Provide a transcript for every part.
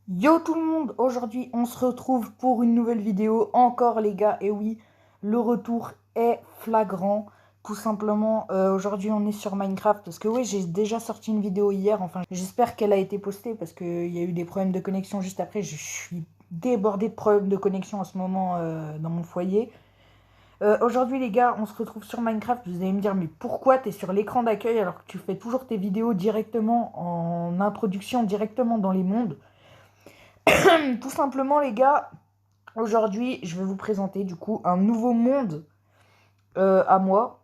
Yo tout le monde, aujourd'hui on se retrouve pour une nouvelle vidéo, encore les gars, et oui, le retour est flagrant, tout simplement, aujourd'hui on est sur Minecraft, parce que oui, j'ai déjà sorti une vidéo hier, enfin j'espère qu'elle a été postée, parce qu'il y a eu des problèmes de connexion juste après, je suis débordé de problèmes de connexion en ce moment dans mon foyer. Aujourd'hui les gars, on se retrouve sur Minecraft, vous allez me dire mais pourquoi t'es sur l'écran d'accueil alors que tu fais toujours tes vidéos directement en introduction, directement dans les mondes? Tout simplement, les gars, aujourd'hui, je vais vous présenter du coup un nouveau monde à moi.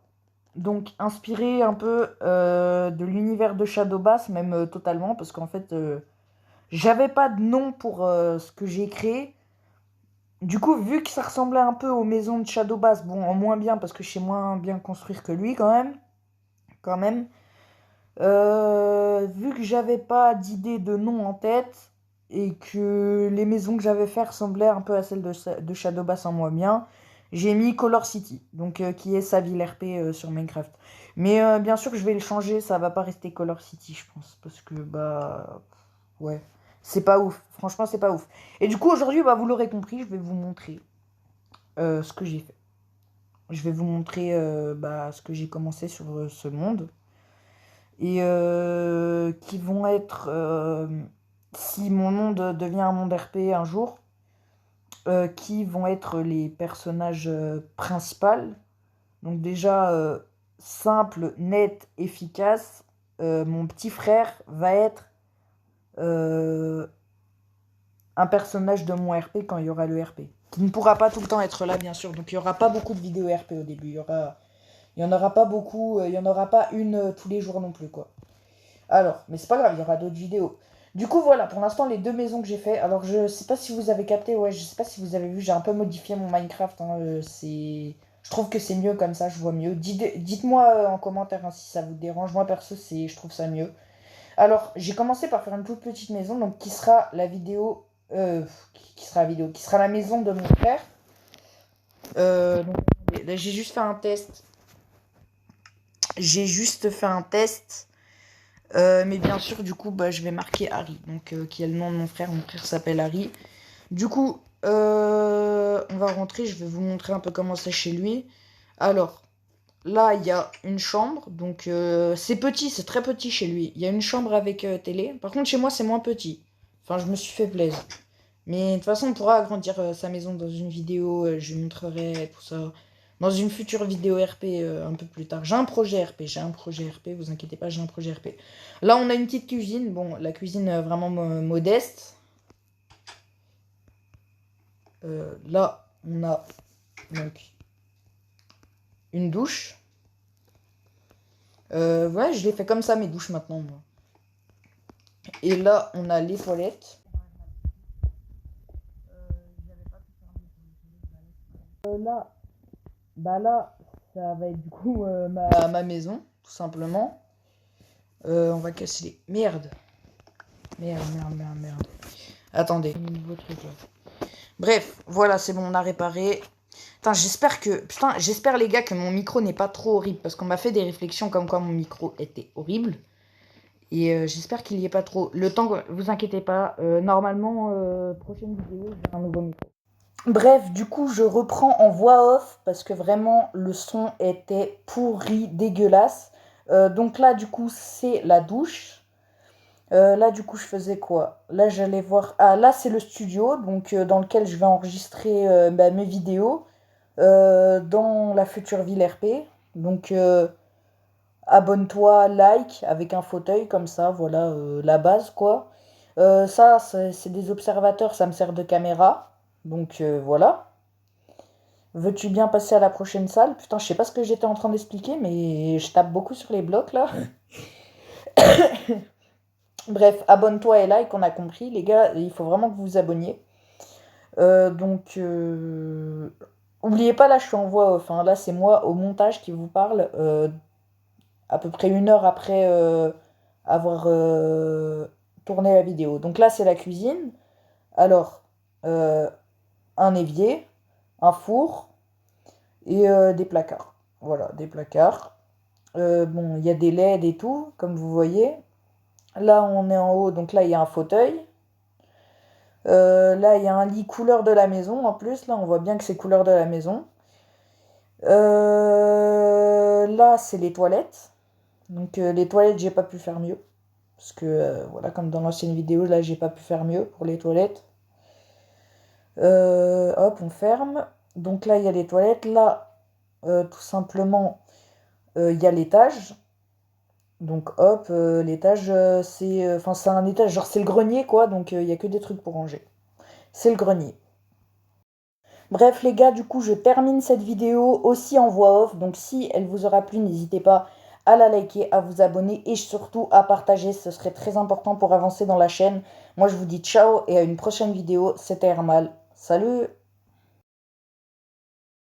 Donc, inspiré un peu de l'univers de Shadowbass, même totalement, parce qu'en fait, j'avais pas de nom pour ce que j'ai créé. Du coup, vu que ça ressemblait un peu aux maisons de Shadowbass, bon, en moins bien, parce que je sais moins bien construire que lui quand même. Vu que j'avais pas d'idée de nom en tête et que les maisons que j'avais fait ressemblaient un peu à celles de Shadowbass en moins bien, j'ai mis Color City, donc qui est sa ville RP sur Minecraft. Mais bien sûr que je vais le changer, ça va pas rester Color City, je pense, parce que bah ouais, c'est pas ouf. Franchement, c'est pas ouf. Et du coup, aujourd'hui, bah vous l'aurez compris, je vais vous montrer ce que j'ai fait. Je vais vous montrer bah, ce que j'ai commencé sur ce monde et qui vont être, si mon monde devient un monde RP un jour, qui vont être les personnages principaux. Donc déjà, simple, net, efficace, mon petit frère va être euh, un personnage de mon RP quand il y aura le RP. Qui ne pourra pas tout le temps être là, bien sûr. Donc il n'y aura pas beaucoup de vidéos RP au début. Il y en aura pas beaucoup, il y en aura pas une tous les jours non plus, quoi. Alors, mais c'est pas grave, il y aura d'autres vidéos. Du coup, voilà, pour l'instant, les deux maisons que j'ai fait. Alors, je sais pas si vous avez capté, ouais, je sais pas si vous avez vu, j'ai un peu modifié mon Minecraft. Hein, je trouve que c'est mieux comme ça, je vois mieux. Dites-moi en commentaire hein, si ça vous dérange. Moi, perso, je trouve ça mieux. Alors, j'ai commencé par faire une toute petite maison, donc qui sera la vidéo. Qui sera la vidéo Qui sera la maison de mon frère. Donc, là, j'ai juste fait un test. J'ai juste fait un test. Mais bien sûr, du coup, bah, je vais marquer Harry, donc qui est le nom de mon frère. Mon frère s'appelle Harry. Du coup, on va rentrer. Je vais vous montrer un peu comment c'est chez lui. Alors, là, il y a une chambre. Donc, c'est petit, c'est très petit chez lui. Il y a une chambre avec télé. Par contre, chez moi, c'est moins petit. Enfin, je me suis fait plaisir. Mais de toute façon, on pourra agrandir sa maison dans une vidéo. Je lui montrerai tout ça. Dans une future vidéo RP un peu plus tard. J'ai un projet RP, vous inquiétez pas, j'ai un projet RP. Là, on a une petite cuisine. Bon, la cuisine vraiment modeste. Là, on a donc une douche. Ouais, je l'ai fait comme ça, mes douches maintenant, moi. Et là, on a les toilettes. Là, bah là, ça va être du coup ma maison, tout simplement. On va casser les... Merde. Merde. Attendez. Nouveau truc, là. Bref, voilà, c'est bon, on a réparé. J'espère les gars que mon micro n'est pas trop horrible. Parce qu'on m'a fait des réflexions comme quoi mon micro était horrible. Et j'espère qu'il n'y est pas trop. Le temps, vous inquiétez pas. Normalement, prochaine vidéo, j'ai un nouveau micro. Bref, du coup, je reprends en voix off parce que vraiment, le son était pourri, dégueulasse. Donc là, du coup, c'est la douche. Là, du coup, je faisais quoi? Là, j'allais voir. Ah, là, c'est le studio, donc dans lequel je vais enregistrer mes vidéos dans la future ville RP. Donc, abonne-toi, like avec un fauteuil comme ça, voilà la base quoi. Ça, c'est des observateurs, ça me sert de caméra. Donc voilà. Veux-tu bien passer à la prochaine salle? Putain, je sais pas ce que j'étais en train d'expliquer, mais je tape beaucoup sur les blocs là. Bref, abonne-toi et like, on a compris. Les gars, il faut vraiment que vous vous abonniez. Donc, oubliez pas, là, je suis en voix off. Hein. Là, c'est moi au montage qui vous parle. À peu près une heure après avoir tourné la vidéo. Donc là, c'est la cuisine. Alors, euh, un évier, un four et des placards. Voilà, des placards. Bon, il y a des LED et tout, comme vous voyez. Là, on est en haut, donc là, il y a un fauteuil. Là, il y a un lit couleur de la maison en plus. Là, on voit bien que c'est couleur de la maison. Là, c'est les toilettes. Donc, les toilettes, j'ai pas pu faire mieux. Parce que, voilà, comme dans l'ancienne vidéo, là, j'ai pas pu faire mieux pour les toilettes. Hop, on ferme. Donc là, il y a les toilettes. Là, tout simplement, il y a l'étage. Donc hop, l'étage, enfin, c'est un étage, genre c'est le grenier, quoi. Donc il y a que des trucs pour ranger. C'est le grenier. Bref, les gars, du coup, je termine cette vidéo aussi en voix off. Donc si elle vous aura plu, n'hésitez pas à la liker, à vous abonner et surtout à partager. Ce serait très important pour avancer dans la chaîne. Moi, je vous dis ciao et à une prochaine vidéo. C'était Hermal. Salut!